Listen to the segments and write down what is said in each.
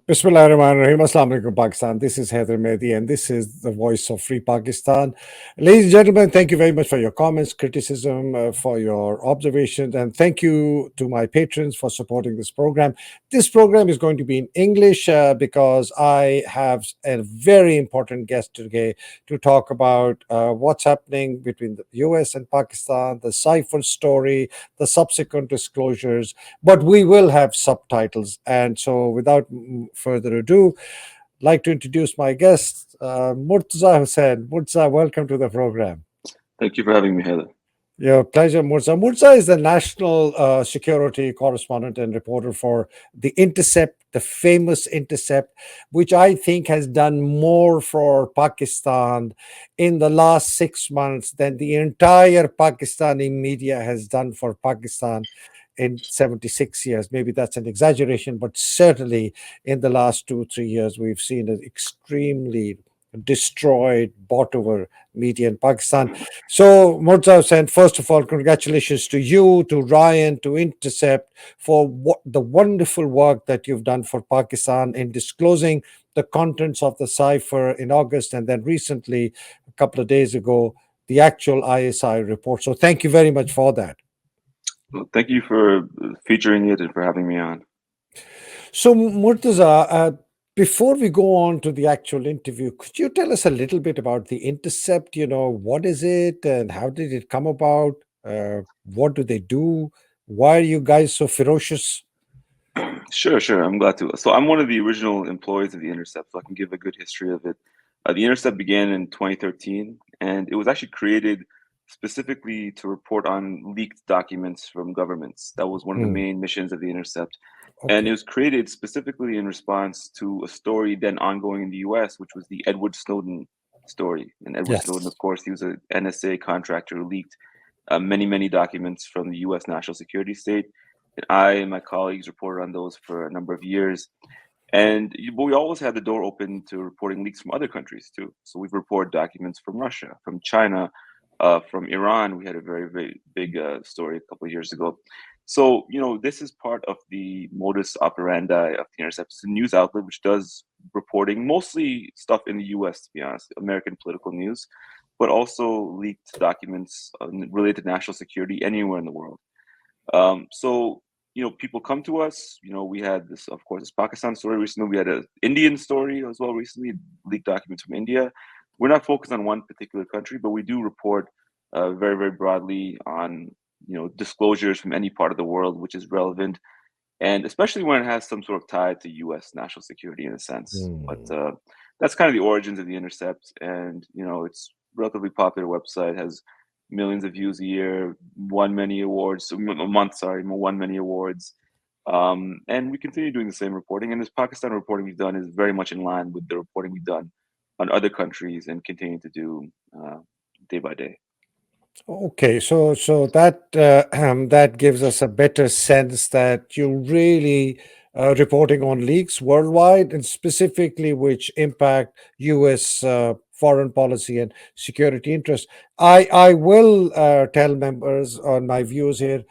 Bismillahirrahmanirrahim. Assalamu alaikum, Pakistan. This is Heather Mehdi, and this is the voice of Free Pakistan. Ladies and gentlemen, thank you very much for your comments, criticism, for your observations, and thank you to my patrons for supporting this program. This program is going to be in English because I have a very important guest today to talk about what's happening between the US and Pakistan, the cipher story, the subsequent disclosures, but we will have subtitles. And so, without further ado, I'd like to introduce my guest, Murtaza Hussain. Murtaza, welcome to the program. Thank you for having me, Heather. Yeah, pleasure, Murtaza. Murtaza is the national security correspondent and reporter for the Intercept, the famous Intercept, which I think has done more for Pakistan in the last 6 months than the entire Pakistani media has done for Pakistan in 76 years. Maybe that's an exaggeration, but certainly in the last 2, 3 years, we've seen an extremely destroyed, bought over media in Pakistan. So, Murtaza Hussain, first of all, congratulations to you, to Ryan, to Intercept for the wonderful work that you've done for Pakistan in disclosing the contents of the cipher in August, and then recently, a couple of days ago, the actual ISI report. So, thank you very much for that. Well, thank you for featuring it and for having me on. So, Murtaza, before we go on to the actual interview, could you tell us a little bit about the Intercept? What is it and how did it come about? What do they do? Why are you guys so ferocious? Sure. I'm glad to. So I'm one of the original employees of the Intercept, so I can give a good history of it. The Intercept began in 2013, and it was actually created specifically to report on leaked documents from governments. That was one of the Hmm, main missions of the Intercept. And it okay. was created specifically in response to a story then ongoing in the US, which was the Edward Snowden story. And Edward Snowden, Yes. of course, he was an NSA contractor who leaked many documents from the US national security state. And I and my colleagues reported on those for a number of years. But we always had the door open to reporting leaks from other countries too. So we've reported documents from Russia, from China, from Iran. We had a very big story a couple of years ago. So this is part of the modus operandi of the Intercept. It's a news outlet which does reporting mostly stuff in the U.S. To be honest, American political news, but also leaked documents related to national security anywhere in the world. So people come to us. We had this, of course, this Pakistan story recently. We had an Indian story as well recently, leaked documents from India. We're not focused on one particular country, but we do report very broadly on disclosures from any part of the world which is relevant, and especially when it has some sort of tie to U.S. national security in a sense. But Hmm. that's kind of the origins of the Intercept, and it's a relatively popular website, has millions of views a year, won many awards, a month, sorry, won many awards. And we continue doing the same reporting. And this Pakistan reporting we've done is very much in line with the reporting we've done on other countries and continue to do day by day. Okay, so that that gives us a better sense that you're really reporting on leaks worldwide and specifically which impact U.S. Foreign policy and security interests. I will tell members on my views here.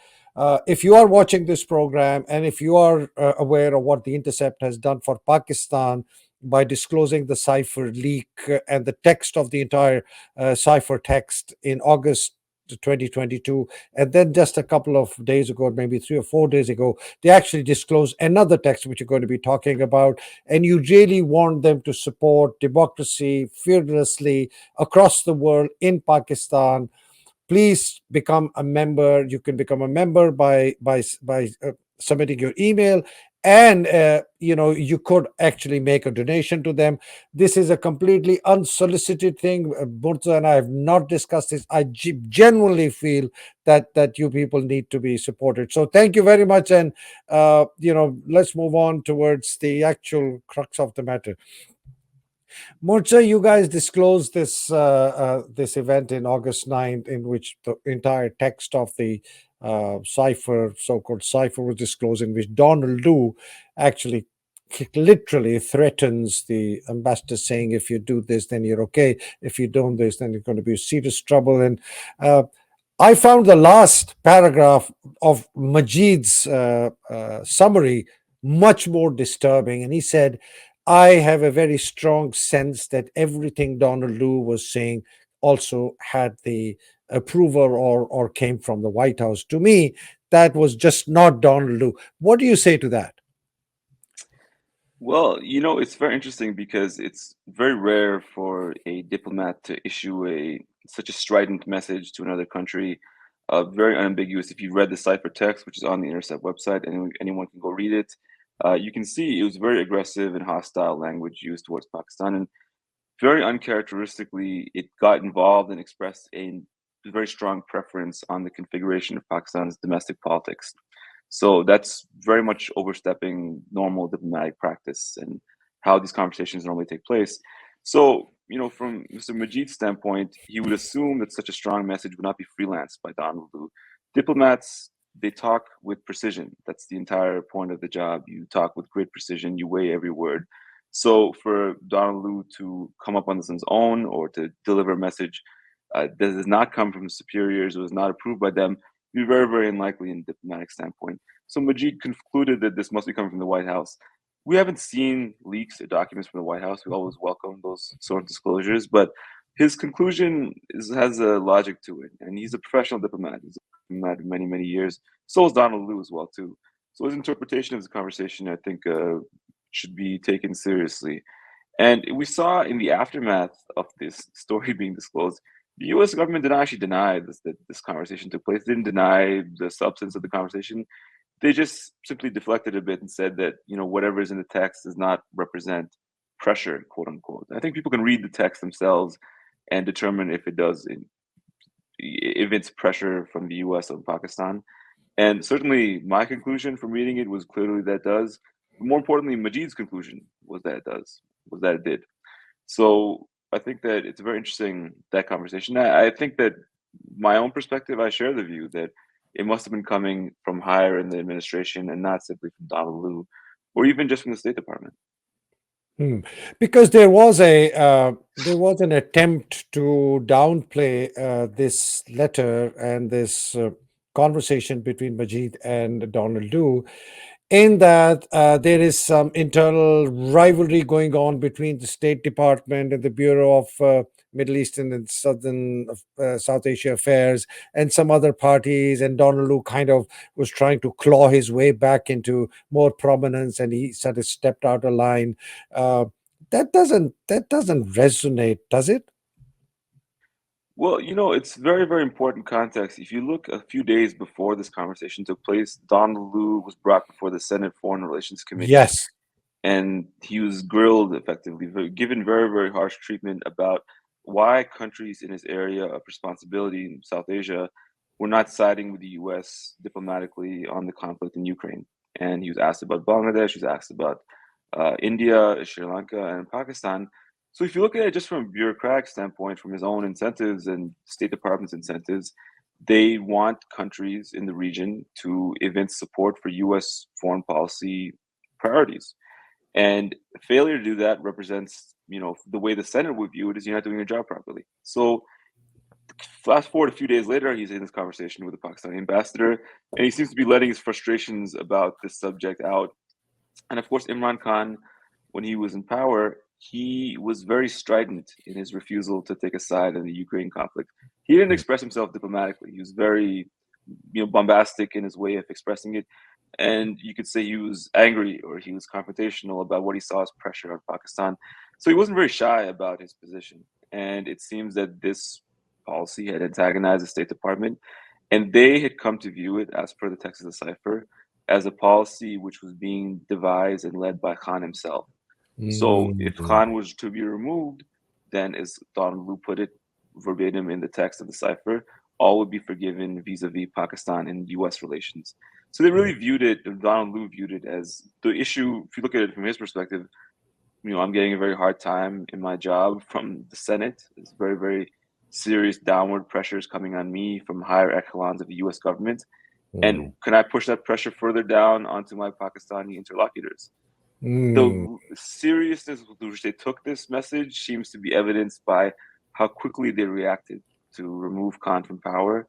If you are watching this program and if you are aware of what the Intercept has done for Pakistan by disclosing the cipher leak and the text of the entire cipher text in August 2022, and then just a couple of days ago, maybe 3 or 4 days ago, they actually disclosed another text which you're going to be talking about. And you really want them to support democracy fearlessly across the world in Pakistan. Please become a member. You can become a member by submitting your email, and you could actually make a donation to them. This is a completely unsolicited thing. Murtaza and I have not discussed this. I genuinely feel that you people need to be supported. So thank you very much, and let's move on towards the actual crux of the matter. Murtaza, you guys disclosed this event in August 9th, in which the entire text of the cipher, so-called cipher, was disclosed, in which Donald Lu actually literally threatens the ambassador, saying, if you do this, then you're okay. If you don't this, then you're going to be serious trouble. And uh, I found the last paragraph of Majid's summary much more disturbing. And he said, I have a very strong sense that everything Donald Lu was saying also had the approval or came from the White House. To me, that was just not Donald Lu. What do you say to that? Well, it's very interesting because it's very rare for a diplomat to issue a such a strident message to another country, very unambiguous. If you read the cipher text, which is on the Intercept website, and anyone can go read it, you can see it was very aggressive and hostile language used towards Pakistan, and very uncharacteristically, it got involved and expressed a very strong preference on the configuration of Pakistan's domestic politics. So that's very much overstepping normal diplomatic practice and how these conversations normally take place. So, from Mr. Majid's standpoint, he would assume that such a strong message would not be freelanced by Donald Lu. Diplomats, they talk with precision. That's the entire point of the job. You talk with great precision, you weigh every word. So for Donald Lu to come up on this on his own or to deliver a message that does not come from superiors or is not approved by them, be very, very unlikely in a diplomatic standpoint. So Majid concluded that this must be coming from the White House. We haven't seen leaks or documents from the White House. We always welcome those sort of disclosures, but his conclusion has a logic to it, and he's a professional diplomat. He's a diplomat for many, many years. So is Donald Lu as well too. So his interpretation of the conversation, I think, should be taken seriously. And we saw in the aftermath of this story being disclosed, the U.S. government did not actually deny that this conversation took place. Didn't deny the substance of the conversation. They just simply deflected a bit and said that whatever is in the text does not represent pressure, quote unquote. I think people can read the text themselves and determine if it does, if it's pressure from the U.S. on Pakistan. And certainly, my conclusion from reading it was clearly that it does. But more importantly, Majid's conclusion was that it does, was that it did. So I think that it's very interesting, that conversation. I think that my own perspective, I share the view that it must have been coming from higher in the administration and not simply from Donald Lu or even just from the State Department. Hmm. Because there was an attempt to downplay this letter and this conversation between Majid and Donald Lu, in that there is some internal rivalry going on between the State Department and the Bureau of Middle Eastern and Southern South Asia Affairs and some other parties. And Donald Lu kind of was trying to claw his way back into more prominence, and he sort of stepped out of line. Uh, that doesn't resonate, does it? Well, it's very, very important context. If you look a few days before this conversation took place, Donald Lu was brought before the Senate Foreign Relations Committee, Yes. and he was grilled effectively, given very, very harsh treatment about why countries in his area of responsibility in South Asia were not siding with the U.S. diplomatically on the conflict in Ukraine. And he was asked about Bangladesh, he was asked about India, Sri Lanka, and Pakistan. So if you look at it just from a bureaucratic standpoint, from his own incentives and State Department's incentives, they want countries in the region to evince support for U.S. foreign policy priorities. And failure to do that represents, the way the Senate would view it is you're not doing your job properly. So fast forward a few days later, he's in this conversation with the Pakistani ambassador, and he seems to be letting his frustrations about this subject out. And of course, Imran Khan, when he was in power, he was very strident in his refusal to take a side in the Ukraine conflict. He didn't express himself diplomatically. He was very, bombastic in his way of expressing it. And you could say he was angry or he was confrontational about what he saw as pressure on Pakistan. So he wasn't very shy about his position. And it seems that this policy had antagonized the State Department, and they had come to view it, as per the text of the cipher, as a policy which was being devised and led by Khan himself. So if Mm. Khan was to be removed, then, as Don Lu put it verbatim in the text of the cipher, all would be forgiven vis-a-vis Pakistan and U.S. relations. So they really viewed it, Donald Lu viewed it as the issue. If you look at it from his perspective, I'm getting a very hard time in my job from the Senate. It's very, very serious downward pressures coming on me from higher echelons of the U.S. government. Mm. And can I push that pressure further down onto my Pakistani interlocutors? Mm. The seriousness with which they took this message seems to be evidenced by how quickly they reacted to remove Khan from power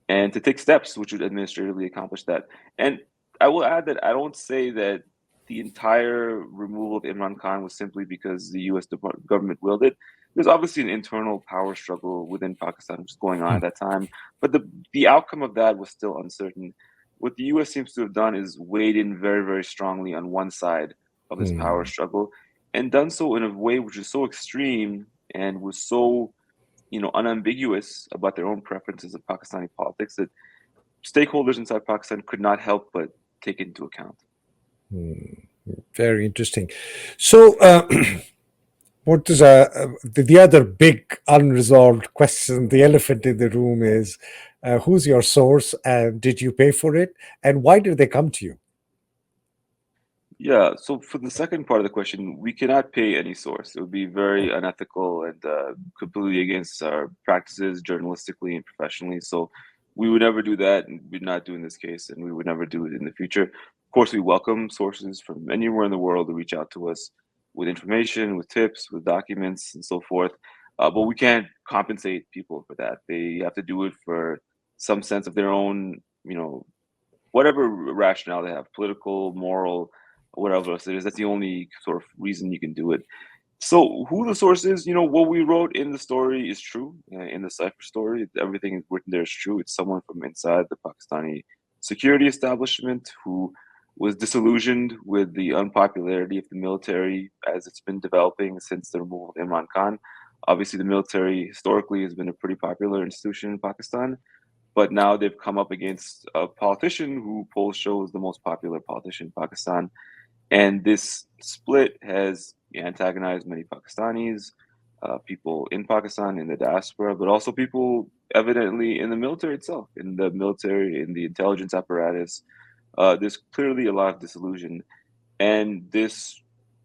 and to take steps which would administratively accomplish that. And I will add that I don't say that the entire removal of Imran Khan was simply because the U.S. government willed it. There's obviously an internal power struggle within Pakistan, which was going on Hmm. at that time, but the outcome of that was still uncertain. What the U.S. seems to have done is weighed in very, very strongly on one side of this power Hmm. struggle, and done so in a way which is so extreme and was so, unambiguous about their own preferences of Pakistani politics that stakeholders inside Pakistan could not help but take it into account. Very interesting. So, what is the other big unresolved question? The elephant in the room is who's your source and did you pay for it? And why did they come to you? Yeah, so for the second part of the question, we cannot pay any source. It would be very unethical and completely against our practices journalistically and professionally. So we would never do that, and we'd not do in this case, and we would never do it in the future. Of course, we welcome sources from anywhere in the world to reach out to us with information, with tips, with documents, and so forth. But we can't compensate people for that. They have to do it for some sense of their own, whatever rationale they have, political, moral, whatever else it is. That's the only sort of reason you can do it. So, who the source is, what we wrote in the story is true. In the cipher story, everything written there is true. It's someone from inside the Pakistani security establishment who was disillusioned with the unpopularity of the military as it's been developing since the removal of Imran Khan. Obviously, the military historically has been a pretty popular institution in Pakistan, but now they've come up against a politician who polls show is the most popular politician in Pakistan. And this split has antagonized many Pakistanis, people in Pakistan, in the diaspora, but also people evidently in the military itself, in the intelligence apparatus. There's clearly a lot of disillusion. And this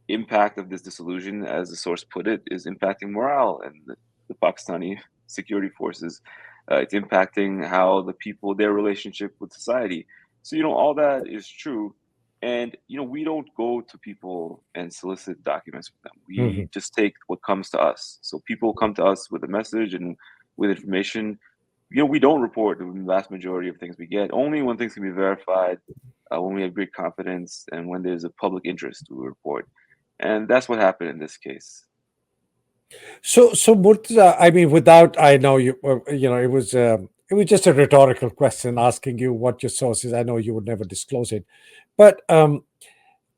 impact of this disillusion, as the source put it, is impacting morale and the Pakistani security forces. It's impacting how the people, their relationship with society. So, all that is true. And, we don't go to people and solicit documents from them. Mhm. We just take what comes to us. So people come to us with a message and with information. We don't report the vast majority of things we get. Only when things can be verified, when we have great confidence, and when there's a public interest, we report. And that's what happened in this case. So Murtaza, I mean, without I know you, it was just a rhetorical question asking you what your source is. I know you would never disclose it, but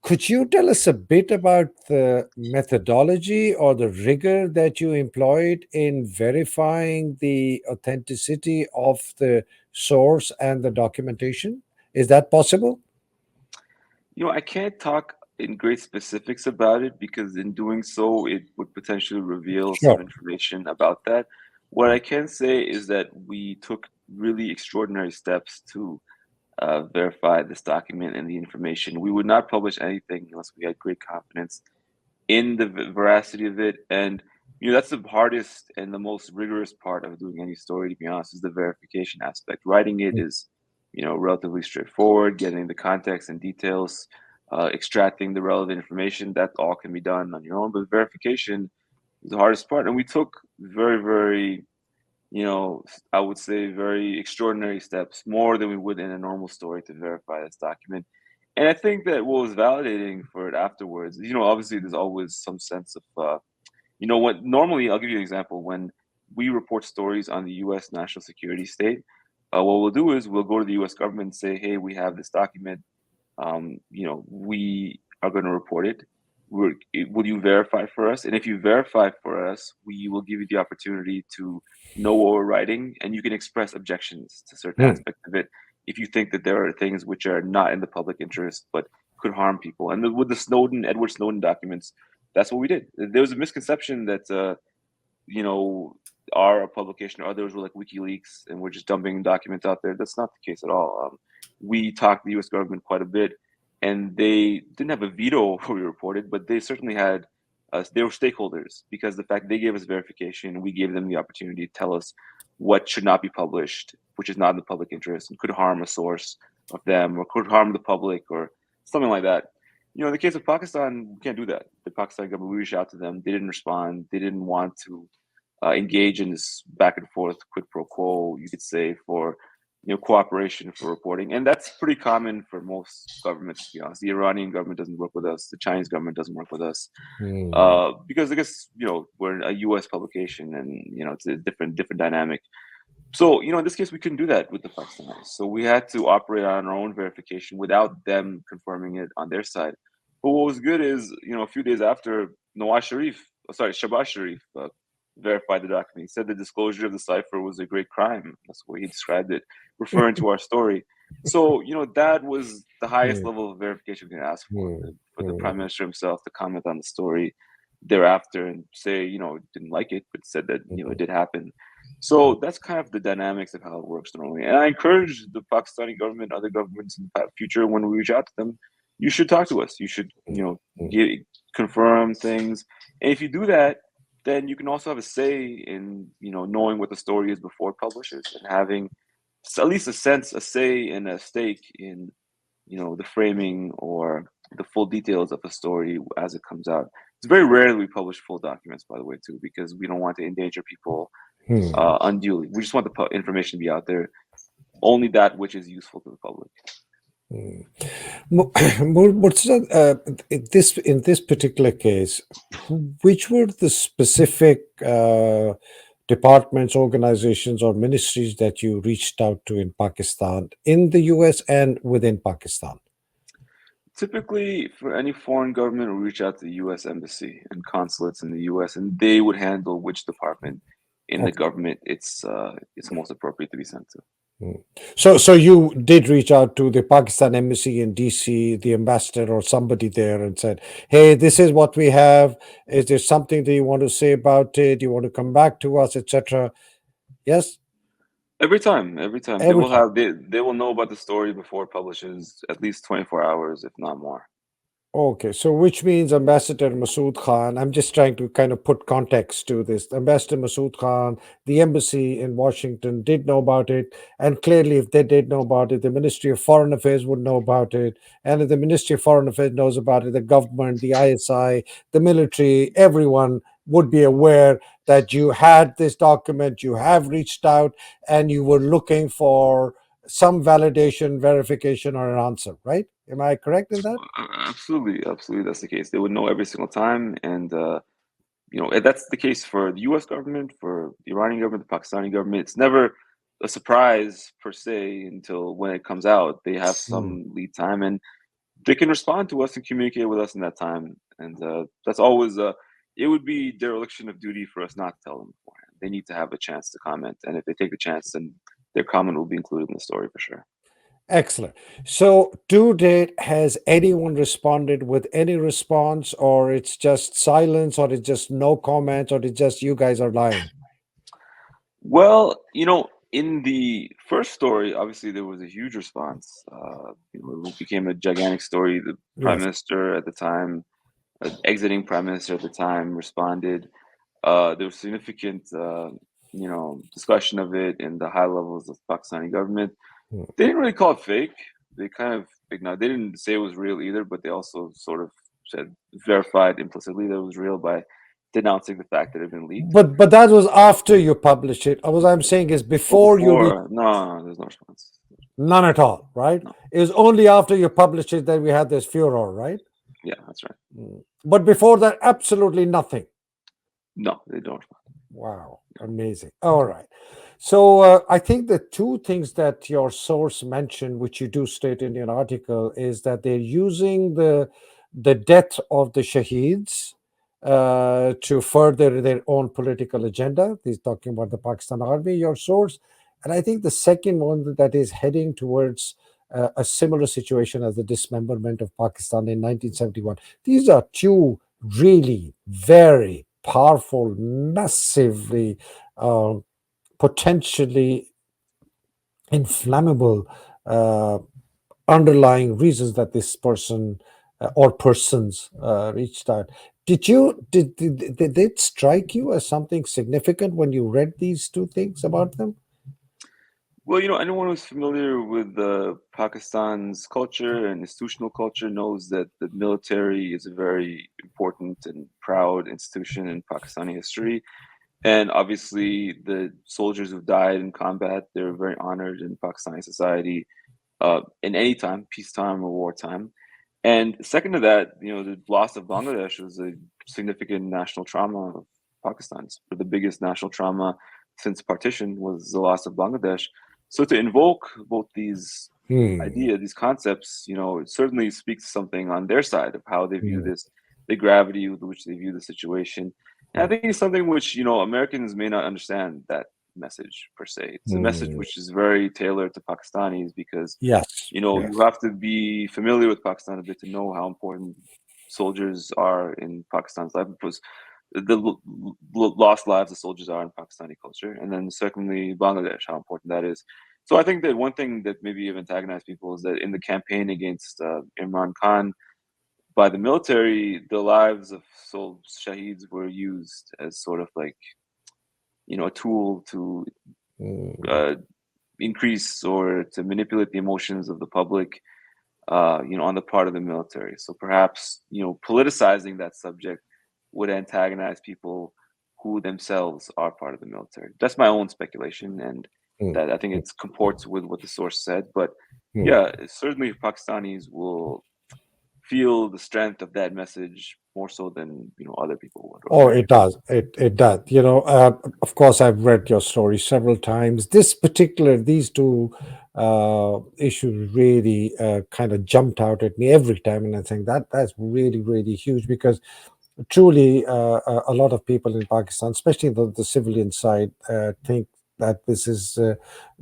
could you tell us a bit about the methodology or the rigor that you employed in verifying the authenticity of the source and the documentation? Is that possible? I can't talk in great specifics about it because in doing so, it would potentially reveal some Sure. information about that. What I can say is that we took really extraordinary steps to verify this document and the information. We would not publish anything unless we had great confidence in the veracity of it. And that's the hardest and the most rigorous part of doing any story, to be honest, is the verification aspect. Writing it is relatively straightforward. Getting the context and details, extracting the relevant information, that all can be done on your own. But verification is the hardest part, and we took very, very, I would say, very extraordinary steps, more than we would in a normal story, to verify this document. And I think that what was validating for it afterwards, obviously there's always some sense of, what normally, I'll give you an example. When we report stories on the US national security state, what we'll do is we'll go to the US government and say, hey, we have this document. We are going to report it. Will you verify for us? And if you verify for us, we will give you the opportunity to know what we're writing, and you can express objections to certain Hmm. aspects of it if you think that there are things which are not in the public interest but could harm people. And with the Edward Snowden documents, that's what we did. There was a misconception that you know, our publication or others were like WikiLeaks and we're just dumping documents out there. That's not the case at all. We talked to the U.S. government quite a bit, and they didn't have a veto over what we reported, but they certainly had. They were stakeholders because the fact they gave us verification, we gave them the opportunity to tell us what should not be published, which is not in the public interest and could harm a source of them or could harm the public or something like that. In the case of Pakistan, we can't do that. The Pakistan government, we reached out to them. They didn't respond. They didn't want to engage in this back and forth quid pro quo, you could say, for cooperation for reporting, and that's pretty common for most governments. To be honest, the Iranian government doesn't work with us. The Chinese government doesn't work with us Hmm. because I guess we're a U.S. publication, and it's a different dynamic. So, in this case, we couldn't do that with the Pakistanis. So we had to operate on our own verification without them confirming it on their side. But what was good is, a few days after, Shabazz Sharif verified the document. He said the disclosure of the cipher was a great crime. That's the way he described it, referring to our story. So, that was the highest Hmm. level of verification we can ask Hmm. for the Hmm. prime minister himself to comment on the story thereafter and say, didn't like it, but said that, it did happen. So that's kind of the dynamics of how it works normally. And I encourage the Pakistani government, other governments in the future, when we reach out to them, you should talk to us. You should, get, confirm things. And if you do that, then you can also have a say in, knowing what the story is before it publishes and having at least a say and a stake in, the framing or the full details of a story as it comes out. It's very rare that we publish full documents, by the way, too, because we don't want to endanger people Hmm. unduly. We just want the information to be out there, only that which is useful to the public. Hmm. What's that, in this particular case, which were the specific departments, organizations, or ministries that you reached out to in Pakistan, in the US and within Pakistan? Typically, for any foreign government, we reach out to the U.S. Embassy and consulates in the U.S., and they would handle which department in the Okay. government it's most appropriate to be sent to. Mm. So you did reach out to the Pakistan embassy in DC, the ambassador or somebody there, and said, "Hey, this is what we have. Is there something that you want to say about it? Do you want to come back to us, etc.?" Yes, Every time every time. they will know about the story before it publishes at least 24 hours, if not more. Okay, so which means Ambassador Masood Khan, I'm just trying to kind of put context to this. Ambassador Masood Khan, the embassy in Washington did know about it. And clearly, if they did know about it, the Ministry of Foreign Affairs would know about it. And if the Ministry of Foreign Affairs knows about it, the government, the ISI, the military, everyone would be aware that you had this document, you have reached out, and you were looking for some validation, verification, or an answer, right? Am I correct in that? Absolutely, that's the case. They would know every single time, and and that's the case for the U.S. government, for the Iranian government, the Pakistani government. It's never a surprise per se until when it comes out. They have Mm. some lead time, and they can respond to us and communicate with us in that time. And that's always it would be dereliction of duty for us not to tell them beforehand. They need to have a chance to comment, and if they take the chance, then their comment will be included in the story for sure. Excellent. So, to date, has anyone responded with any response, or it's just silence, or it's just no comment, or it's just you guys are lying? Well, in the first story, obviously there was a huge response. It became a gigantic story. The prime Yes. minister at the time, exiting prime minister at the time, responded. There was significant, discussion of it in the high levels of Pakistani government. Mm. They didn't really call it fake. They kind of ignored. They didn't say it was real either, but they also sort of said verified implicitly that it was real by denouncing the fact that it had been leaked. But that was after you published it. What I'm saying is Well, before you reach before, no, there's no response. none at all, right? No, It was only after you published it that we had this furor, right? yeah, that's right. Mm. But before that, absolutely nothing. No, they don't respond. Wow, amazing. All right. So I think the two things that your source mentioned, which you do state in your article, is that they're using the death of the shaheeds to further their own political agenda. He's talking about the Pakistan Army, your source. And I think the second one that is heading towards a similar situation as the dismemberment of Pakistan in 1971. These are two really very powerful, massively potentially inflammable uh, underlying reasons that this person or persons reached out. Did it strike you as something significant when you read these two things about them? Well, anyone who's familiar with Pakistan's culture and institutional culture knows that the military is a very important and proud institution in Pakistani history. And obviously, the soldiers who died in combat, they're very honored in Pakistani society, in any time, peacetime or wartime. And second to that, the loss of Bangladesh was a significant national trauma of Pakistan. It's the biggest national trauma since partition was the loss of Bangladesh. So to invoke both these Hmm. ideas, these concepts, it certainly speaks something on their side of how they view Hmm. this, the gravity with which they view the situation. And I think it's something which, Americans may not understand that message per se. It's a message Hmm. which is very tailored to Pakistanis because Yes. you Yes. have to be familiar with Pakistan a bit to know how important soldiers are in Pakistan's life, because the lost lives of soldiers are in Pakistani culture, and then secondly, Bangladesh, how important that is. So I think that one thing that maybe have antagonized people is that in the campaign against Imran Khan by the military, the lives of shaheeds were used as sort of like a tool to Hmm. uh, increase or to manipulate the emotions of the public, on the part of the military. So perhaps, politicizing that subject would antagonize people who themselves are part of the military. That's my own speculation, and Hmm. that I think it comports with what the source said. But Hmm. yeah, certainly Pakistanis will feel the strength of that message more so than other people would, or Oh, it Americans. does. It does. Of course, I've read your story several times. These two issues really kind of jumped out at me every time, and I think that's really, really huge because truly, a lot of people in Pakistan, especially the civilian side, think that this is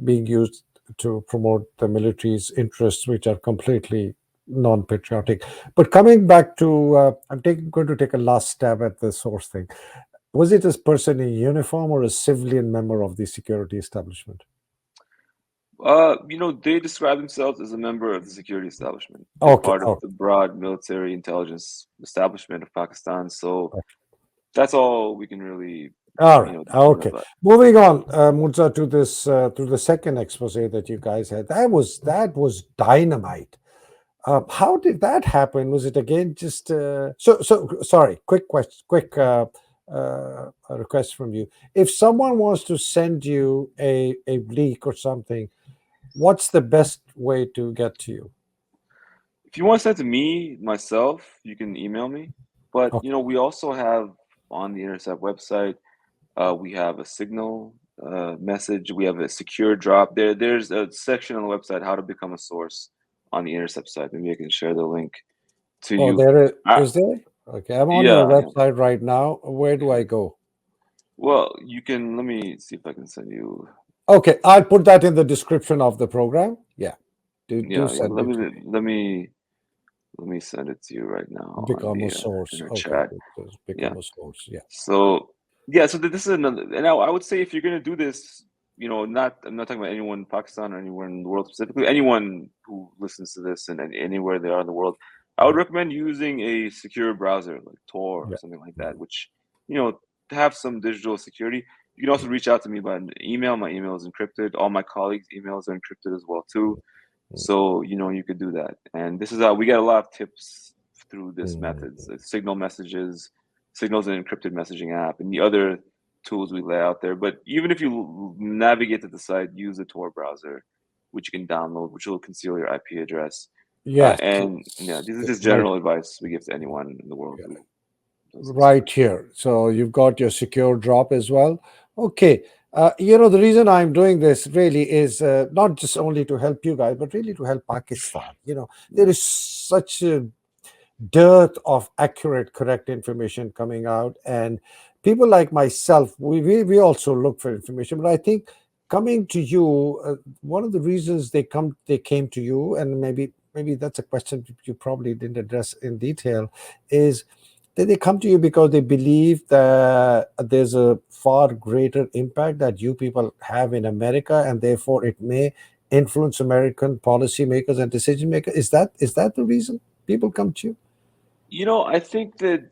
being used to promote the military's interests, which are completely non-patriotic. But coming back to, going to take a last stab at the source thing. Was it a person in uniform or a civilian member of the security establishment? They describe themselves as a member of the security establishment. They're Okay, part of okay, the broad military intelligence establishment of Pakistan. So that's all we can really, all right, determine okay. about. Moving on, Murza, to the second expose that you guys had. That was dynamite. How did that happen? Was it again just sorry? Quick question, quick a request from you. If someone wants to send you a leak or something, what's the best way to get to you? If you want to send to me myself, you can email me. But Okay. we also have on the Intercept website, we have a signal message. We have a secure drop. There's a section on the website how to become a source on the Intercept site. Maybe I can share the link to Oh, you. there Uh, is there. Okay, I'm on your yeah, yeah. website right now. Where do I go? Well, you can. Let me see if I can send you. Okay, I'll put that in the description of the program. Yeah, do Yeah, yeah. send Let it me to me. let me let me send it to you right now on Become a the source. in our Okay, chat. just Yeah. become a source. Yeah. So yeah, so this is another, and I would say if you're gonna do this, not I'm not talking about anyone in Pakistan or anywhere in the world specifically, anyone who listens to this and anywhere they are in the world, I would Yeah. recommend using a secure browser like Tor or Yeah. something like that, which to have some digital security. You can also reach out to me by an email. My email is encrypted. All my colleagues' emails are encrypted as well too. So you could do that. And this is how we get a lot of tips through this methods, signal messages, signals an encrypted messaging app, and the other tools we lay out there. But even if you navigate to the site, use the Tor browser, which you can download, which will conceal your IP address. Yes. And yeah, this is just Right. general advice we give to anyone in the world Yeah. who does this. Right here. So you've got your secure drop as well. Okay. The reason I'm doing this really is not just only to help you guys, but really to help Pakistan. There Yeah. is such a dearth of accurate, correct information coming out. And people like myself, we also look for information. But I think coming to you, one of the reasons they came to you, and maybe that's a question you probably didn't address in detail, is that they come to you because they believe that there's a far greater impact that you people have in America, and therefore it may influence American policymakers and decision makers. Is that the reason people come to you? I think that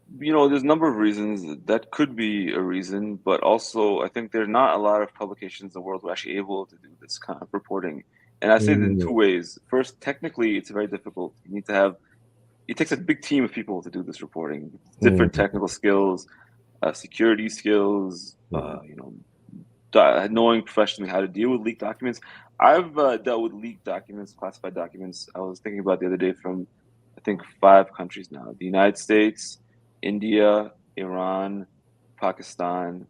there's a number of reasons that could be a reason, but also I think there's not a lot of publications in the world who are actually able to do this kind of reporting. And I say that in two Mm, ways. First, technically, it's very difficult. You need to have, it takes a big team of people to do this reporting, different mm, technical skills. security skills, mm, knowing professionally how to deal with leaked documents. I've dealt with leaked documents, classified documents. I was thinking about the other day from, I think, 5 countries now: the United States, India, Iran, Pakistan,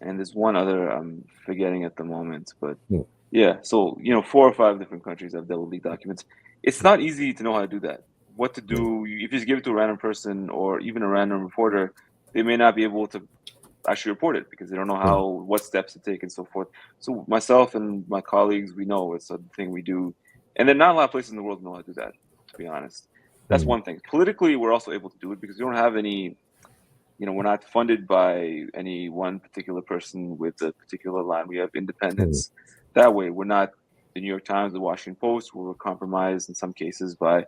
and there's one other I'm forgetting at the moment. But mm, yeah, so 4 or 5 different countries I've dealt with leaked documents. It's not easy to know how to do that. What to mm, do if you just give it to a random person or even a random reporter, they may not be able to actually report it because they don't know mm, what steps to take and so forth. So myself and my colleagues, we know it's a thing we do, and there are not a lot of places in the world know how to do that. To be honest, that's mm, one thing. Politically, we're also able to do it because we don't have any. We're not funded by any one particular person with a particular line. We have mm, independence. That way, we're not the New York Times, the Washington Post. We're compromised in some cases by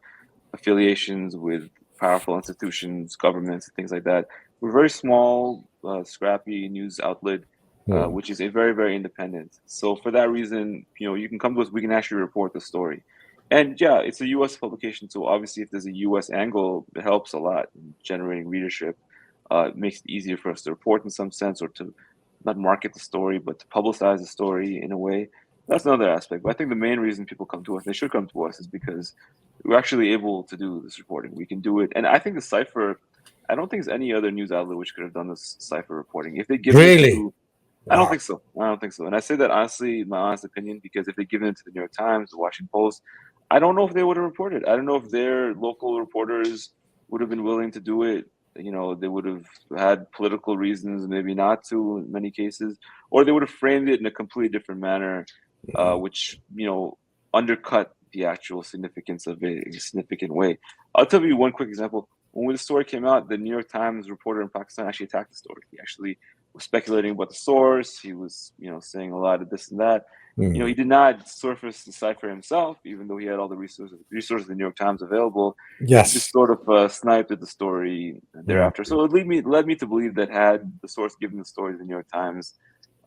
affiliations with powerful institutions, governments, and things like that. We're a very small, scrappy news outlet, mm. which is a very, very independent. So for that reason, you can come to us. We can actually report the story. And yeah, it's a U.S. publication, so obviously, if there's a U.S. angle, it helps a lot in generating readership. It makes it easier for us to report in some sense, or to not market the story, but to publicize the story in a way. That's another aspect. But I think the main reason people come to us, they should come to us, is because we're actually able to do this reporting. We can do it. And I think the cipher, I don't think there's any other news outlet which could have done this cipher reporting. If they'd given it Really? to, I don't Wow. think so. I don't think so. And I say that honestly, my honest opinion, because if they'd given it to the New York Times, the Washington Post, I don't know if they would have reported. I don't know if their local reporters would have been willing to do it. They would have had political reasons, maybe not to in many cases, or they would have framed it in a completely different manner, Mm, which undercut the actual significance of it in a significant way. I'll tell you one quick example. When the story came out, the New York Times reporter in Pakistan actually attacked the story. He actually was speculating about the source. He was, saying a lot of this and that. mm. He did not surface the cipher himself, even though he had all the resources of the New York Times available. He just Yes. sort of sniped at the story Mm, thereafter. So it led me to believe that had the source given the story to the New York Times,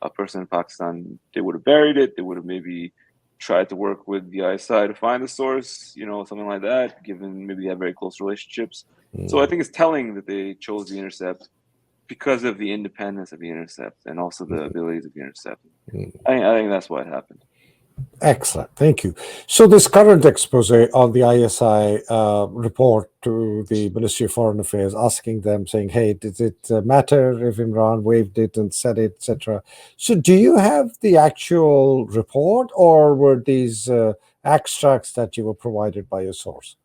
a person in Pakistan, they would have buried it. They would have maybe tried to work with the ISI to find the source, something like that, given maybe they have very close relationships. So I mm, think it's telling that they chose the Intercept because of the independence of the Intercept and also the abilities of the Intercept. mm. I think that's what happened. Excellent. Thank you. So, this current expose on the ISI report to the Ministry of Foreign Affairs, asking them, saying, hey, does it matter if Imran waived it and said it, etc.? So, do you have the actual report, or were these extracts that you were provided by your source?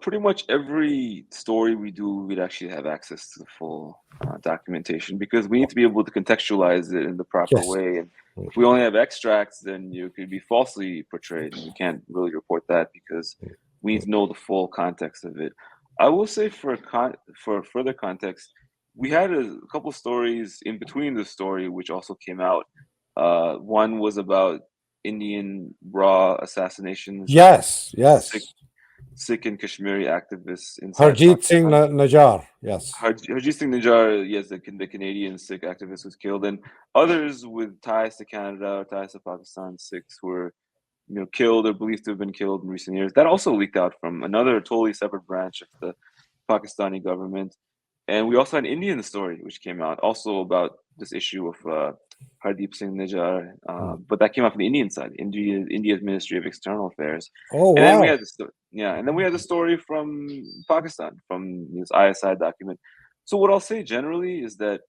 Pretty much every story we do, we'd actually have access to the full documentation because we need to be able to contextualize it in the proper Yes. way. And if we only have extracts, then you could be falsely portrayed, and we can't really report that because we need to know the full context of it. I will say for further context, we had a couple stories in between the story which also came out. One was about Indian raw assassinations of Yes. Sikh Yes. Sikh and Kashmiri activists inside Harjit Singh Pakistan. Najjar. Yes. Harjit Singh Najjar, yes, the Canadian Sikh activist was killed, and others with ties to Canada or ties to Pakistan, Sikhs were killed or believed to have been killed in recent years. That also leaked out from another totally separate branch of the Pakistani government. And we also had an Indian story which came out also about this issue of Hardeep Singh Nijjar, Mm. but that came out from the Indian side, India's Ministry of External Affairs. Oh, And then we wow. had and then we had the story from Pakistan, from this ISI document. So what I'll say generally is that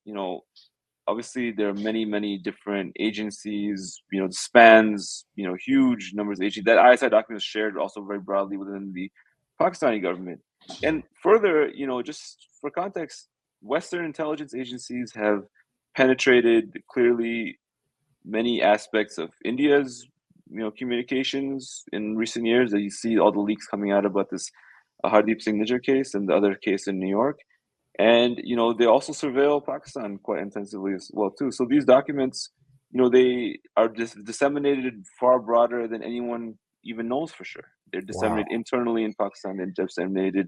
obviously there are many many different agencies, spans, huge numbers of agencies. That ISI document is shared also very broadly within the Pakistani government. And further, just for context, Western intelligence agencies have penetrated clearly many aspects of India's communications in recent years. That you see all the leaks coming out about this Hardeep Singh Nijjar case and the other case in New York. And they also surveil Pakistan quite intensively as well too. So these documents, they are disseminated far broader than anyone even knows for sure. They're disseminated Wow. internally in Pakistan. They're disseminated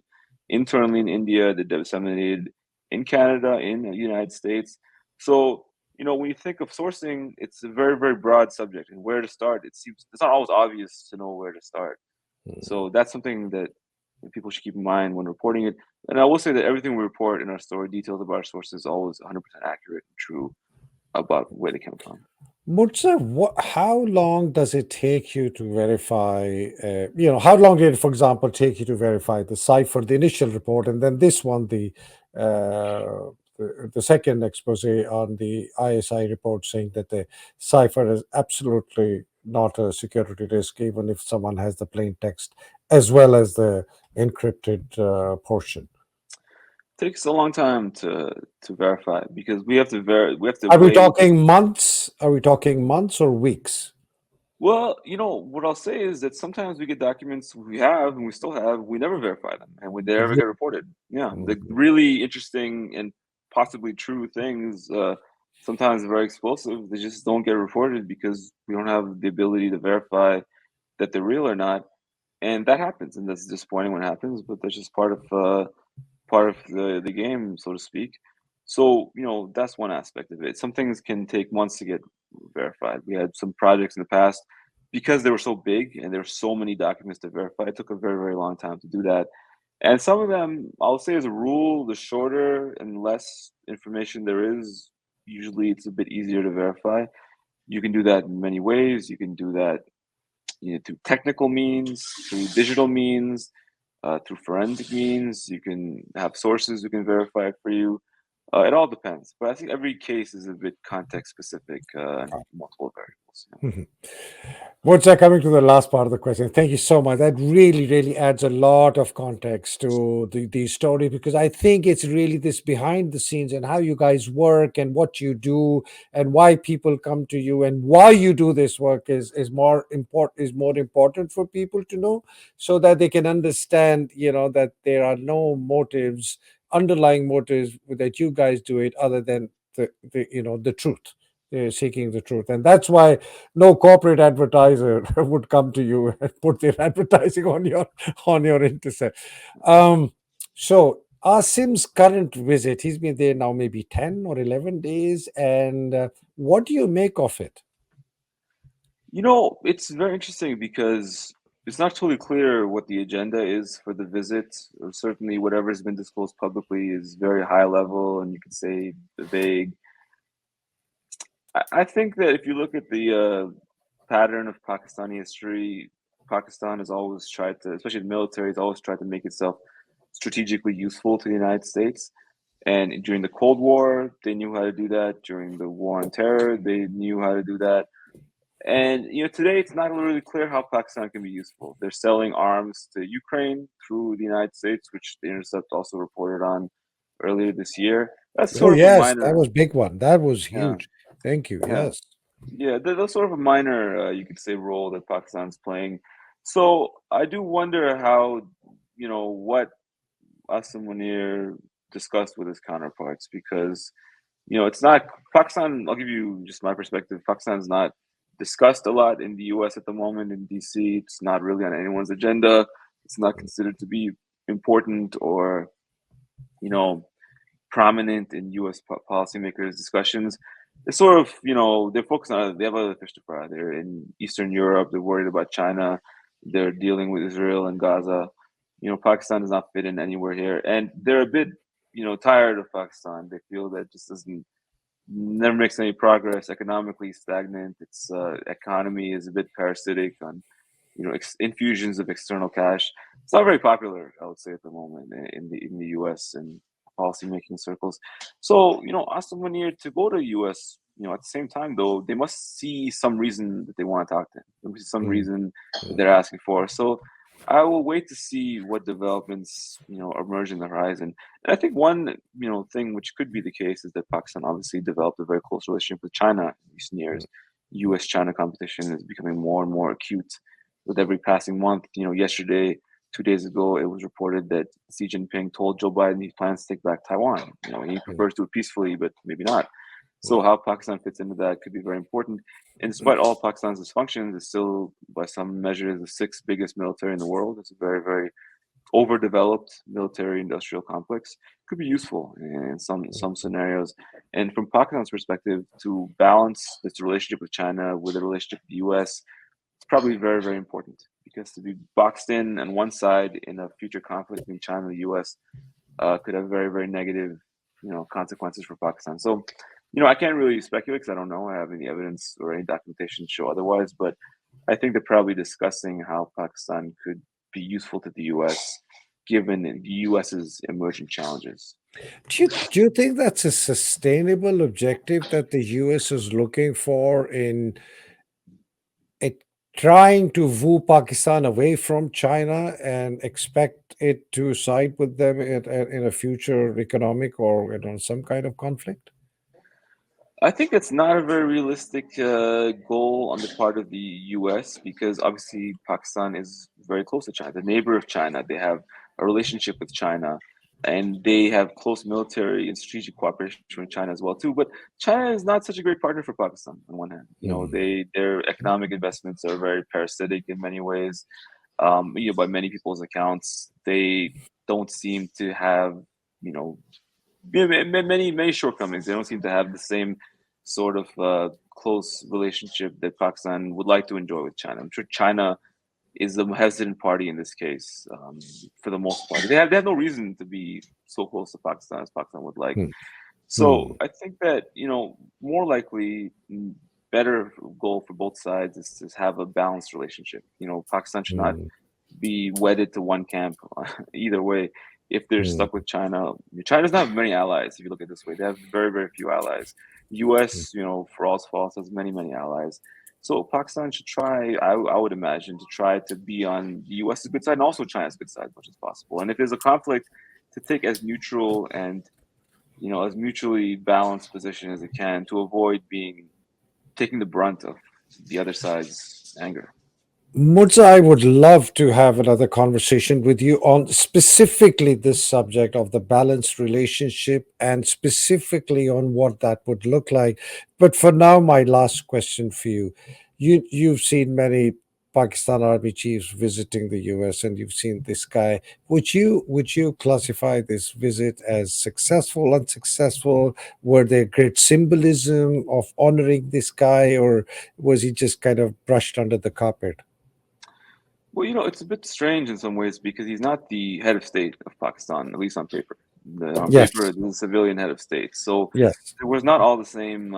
internally in India. They're disseminated in Canada, in the United States. So when you think of sourcing, it's a very very broad subject, and where to start. It's not always obvious to know where to start. Mm. So that's something that that people should keep in mind when reporting it. And I will say that everything we report in our story, details about our sources, is always 100% accurate and true about where they come from. Murtaza, how long does it take you to verify? How long did it, for example, take you to verify the cipher, the initial report, and then this one, the second expose on the ISI report saying that the cipher is absolutely not a security risk, even if someone has the plain text as well as the encrypted portion. Takes a long time to verify because we have to Are we weigh. talking months? Are we talking months or weeks? Well, what I'll say is that sometimes we get documents we have and we still have, we never verify them and we never Ye- get reported. Yeah, the Mhm. really interesting and possibly true things, sometimes very explosive, they just don't get reported because we don't have the ability to verify that they're real or not. And that happens, and that's disappointing when it happens, but that's just part of the game, so to speak. So, that's one aspect of it. Some things can take months to get verified. We had some projects in the past because they were so big and there were so many documents to verify. It took a very, very long time to do that. And some of them, I'll say as a rule, the shorter and less information there is, usually it's a bit easier to verify. You can do that in many ways. You can do that through technical means, through digital means, through forensic means. You can have sources who can verify it for you. It all depends, but I think every case is a bit context specific and multiple variables. Yeah. Mhm. What's that coming to the last part of the question? Thank you so much. That really, really adds a lot of context to the story because I think it's really this behind the scenes and how you guys work and what you do and why people come to you and why you do this work is more important for people to know so that they can understand, that there are no motives, underlying motives that you guys do it other than the truth. Seeking the truth, and that's why no corporate advertiser would come to you and put their advertising on your intercept. Um, so Asim's current visit, he's been there now maybe 10 or 11 days. And what do you make of it? It's very interesting because it's not totally clear what the agenda is for the visit. Or certainly, whatever has been disclosed publicly is very high level, and you could say vague. I think that if you look at the pattern of Pakistani history, Pakistan has always tried to, especially the military, has always tried to make itself strategically useful to the United States. And during the Cold War, they knew how to do that. During the War on Terror, they knew how to do that. And today it's not really clear how Pakistan can be useful. They're selling arms to Ukraine through the United States, which the Intercept also reported on earlier this year. That's Oh, sort of a yes, that minor, was big one. That was yeah, huge. Thank you. yeah. Yes. Yeah, that's sort of a minor, you could say, role that Pakistan's playing. So I do wonder how, what Asim Munir discussed with his counterparts because, it's not Pakistan. I'll give you just my perspective. Pakistan's not discussed a lot in the U.S. at the moment in D.C. It's not really on anyone's agenda. It's not considered to be important or, you know, prominent in U.S. policymakers' discussions. It's sort of, they're focused on, they have other fish to fry. They're in Eastern Europe. They're worried about China. They're dealing with Israel and Gaza. Pakistan does not fit in anywhere here. And they're a bit, tired of Pakistan. They feel that just doesn't, never makes any progress, economically stagnant. Its economy is a bit parasitic on, infusions of external cash. It's not very popular, I would say, at the moment in the U.S. and policymaking circles. So, ask someone here to go to U.S. At the same time, though, they must see some reason that they want to talk to him. There must be some Mm, reason that mm, they're asking for. So, I will wait to see what developments, emerge in the horizon. And I think one, thing which could be the case is that Pakistan obviously developed a very close relationship with China in recent years. U.S.-China competition is becoming more and more acute with every passing month. Yesterday, 2 days ago, it was reported that Xi Jinping told Joe Biden he plans to take back Taiwan. He mm, prefers to do it peacefully, but maybe not. So mm, how Pakistan fits into that could be very important. And despite all Pakistan's dysfunctions, it's still, by some measures, the sixth biggest military in the world. It's a very, very overdeveloped military industrial complex. Could be useful in some scenarios. And from Pakistan's perspective, to balance its relationship with China with a relationship with the US, it's probably very, very important because to be boxed in on one side in a future conflict between China and the U.S. Could have very, very negative, consequences for Pakistan. So, I can't really speculate because I don't know. I have any evidence or any documentation to show otherwise. But I think they're probably discussing how Pakistan could be useful to the U.S. given the U.S.'s emerging challenges. Do you think that's a sustainable objective that the US is looking for in it, trying to woo Pakistan away from China and expect it to side with them in a future economic or some kind of conflict? I think it's not a very realistic goal on the part of the U.S. because obviously Pakistan is very close to China, the neighbor of China. They have a relationship with China, and they have close military and strategic cooperation with China as well too. But China is not such a great partner for Pakistan on one hand. Mm, Their economic investments are very parasitic in many ways. By many people's accounts, they don't seem to have you know yeah, many shortcomings. They don't seem to have the same sort of close relationship that Pakistan would like to enjoy with China. I'm sure China is the hesitant party in this case, for the most part. They have no reason to be so close to Pakistan as Pakistan would like. mm, So mm, I think that more likely, better goal for both sides is to have a balanced relationship. Pakistan should not mm, be wedded to one camp either way. If they're stuck mm, with China, China doesn't have many allies. If you look at it this way, they have very, very few allies. mm, U.S., for all its faults, has many, many allies. So Pakistan should try, I would imagine, to try to be on the U.S.'s good side and also China's good side as much as possible. And if there's a conflict, to take as neutral and as mutually balanced position as it can to avoid being taking the brunt of the other side's anger. Murza, I would love to have another conversation with you on specifically this subject of the balanced relationship and specifically on what that would look like. But for now, my last question for you. You've seen many Pakistan army chiefs visiting the US and you've seen this guy. Would you classify this visit as successful, unsuccessful? Were there great symbolism of honoring this guy, or was he just kind of brushed under the carpet? Well, it's a bit strange in some ways because he's not the head of state of Pakistan, at least on paper. On paper, Yes. the civilian head of state. So Yes. there was not all the same,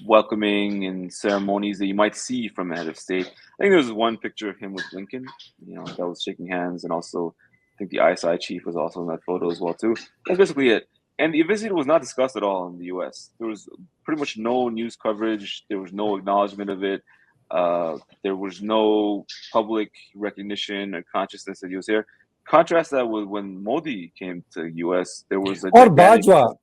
welcoming and ceremonies that you might see from a head of state. I think there was one picture of him with Lincoln, that was shaking hands, and also I think the ISI chief was also in that photo as well too. That's basically it. And the visit was not discussed at all in the U.S. There was pretty much no news coverage. There was no acknowledgement of it. There was no public recognition or consciousness that he was here. Contrast that with when Modi came to U.S., there was a Or gigantic Bajwa.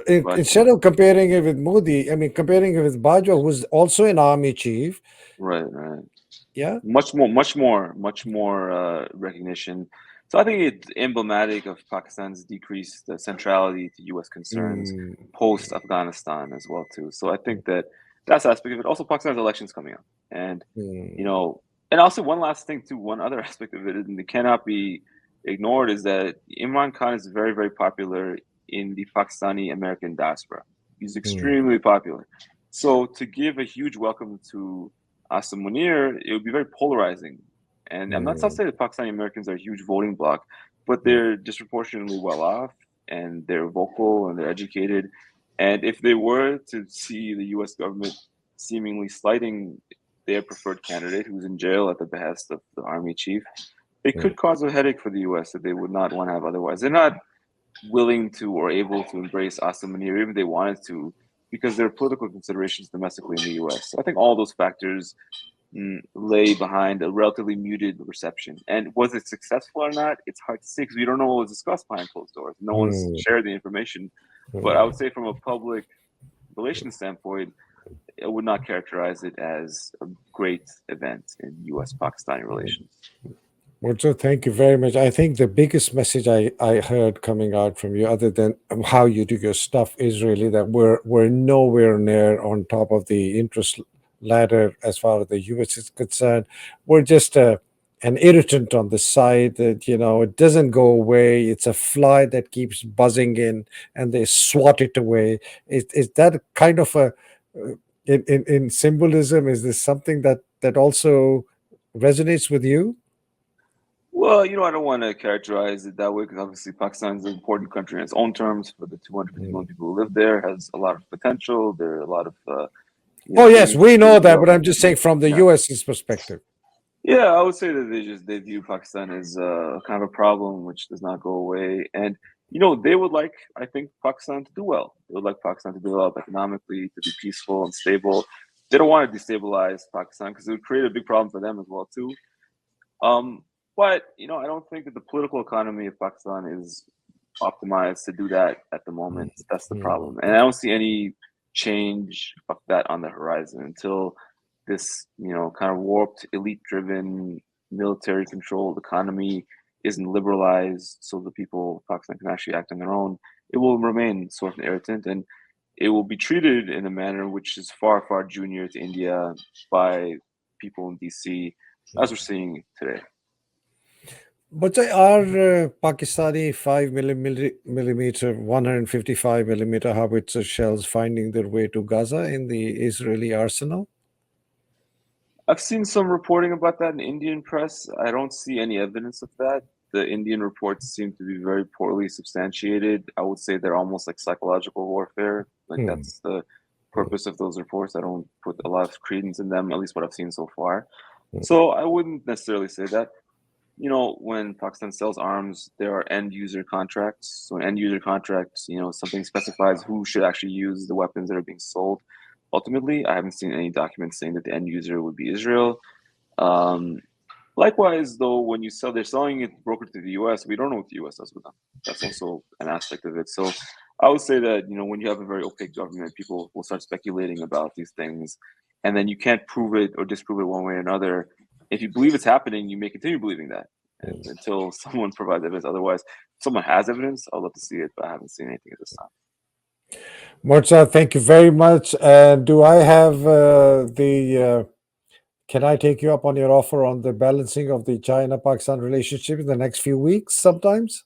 Instead budget. of comparing it with Modi, I mean, comparing it with Bajwa, who's also an army chief. Right, right. Yeah. Much more recognition. So I think it's emblematic of Pakistan's decreased centrality to U.S. concerns Mm, post Afghanistan as well too. So I think that that's aspect of it. Also, Pakistan's elections coming up, and you mm, know, and also one last thing too. One other aspect of it, and it cannot be ignored, is that Imran Khan is very, very popular in the Pakistani American diaspora. He's mm, extremely popular. So to give a huge welcome to Asa Munir, it would be very polarizing. And I'm not mm, saying that Pakistani Americans are a huge voting bloc, but mm, they're disproportionately well off and they're vocal and they're educated. And if they were to see the US government seemingly slighting their preferred candidate who's in jail at the behest of the army chief, it mm, could cause a headache for the US that they would not want to have otherwise. They're not willing to or able to embrace Asa Munir, even if they wanted to, because there are political considerations domestically in the US. So I think all those factors lay behind a relatively muted reception. And was it successful or not? It's hard to say because we don't know what was discussed behind closed doors. No one's mm, shared the information. But I would mm. say, from a public relations standpoint, I would not characterize it as a great event in U.S. Pakistani relations. Well, so thank you very much. I think the biggest message I heard coming out from you, other than how you do your stuff, is really that we're nowhere near on top of the interest ladder as far as the US is concerned. We're just an irritant on the side that it doesn't go away. It's a fly that keeps buzzing in, and they swat it away. Is that kind of a in symbolism? Is this something that also resonates with you? Well, I don't want to characterize it that way because obviously Pakistan is an important country in its own terms for the 250 million Mm. people who live there, has a lot of potential. There are a lot of Oh, yes, things we to know that, but I'm develop. just saying from the Yeah. US's perspective. Yeah, I would say that they view Pakistan as kind of a problem which does not go away, and they would like, I think, Pakistan to do well. They would like Pakistan to develop economically, to be peaceful and stable. They don't want to destabilize Pakistan because it would create a big problem for them as well too. Um, but I don't think that the political economy of Pakistan is optimized to do that at the moment. That's the Mm. problem, and I don't see any change of that on the horizon until this, kind of warped, elite-driven, military-controlled economy isn't liberalized, so the people of Pakistan can actually act on their own. It will remain sort of irritant, and it will be treated in a manner which is far, far junior to India by people in DC, as we're seeing today. But are Pakistani 5 millimeter, 155 millimeter howitzer shells finding their way to Gaza in the Israeli arsenal? I've seen some reporting about that in Indian press. I don't see any evidence of that. The Indian reports seem to be very poorly substantiated. I would say they're almost like psychological warfare. Like Hmm. that's the purpose of those reports. I don't put a lot of credence in them, at least what I've seen so far. So I wouldn't necessarily say that. When Pakistan sells arms, there are end user contracts. So, an end user contract, something specifies who should actually use the weapons that are being sold. Ultimately, I haven't seen any documents saying that the end user would be Israel. Um, Likewise, though, when they're selling it brokered to the US, we don't know what the US does with them. That's also an aspect of it. So, I would say that, when you have a very opaque government, people will start speculating about these things, and then you can't prove it or disprove it one way or another. If you believe it's happening, you may continue believing that, and until someone provides evidence. Otherwise, if someone has evidence, I'd love to see it, but I haven't seen anything at this time. Morza, thank you very much. Do I have can I take you up on your offer on the balancing of the China Pakistan relationship in the next few weeks sometimes?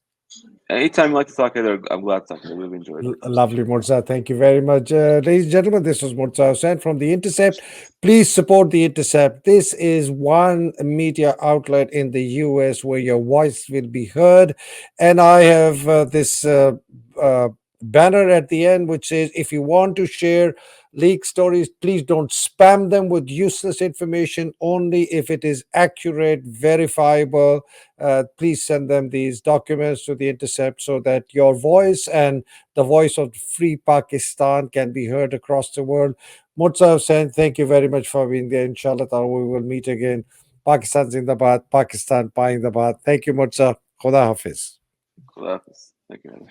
Anytime you like to talk either, I'm glad to talk. I really enjoyed the Lovely, conversation. Morza. Thank you very much. Ladies and gentlemen, this was Murtaza Hussain from The Intercept. Please support The Intercept. This is one media outlet in the US where your voice will be heard. And I have this uh, banner at the end which says if you want to share leak stories, please don't spam them with useless information, only if it is accurate, verifiable. Please send them these documents to The Intercept so that your voice and the voice of free Pakistan can be heard across the world. Murtaza Hussain, thank you very much for being there. Inshallah, we will meet again. Pakistan Zindabad, Pakistan Payindabad. Thank you, Murtaza. Khuda Hafiz. Cool. Thank you.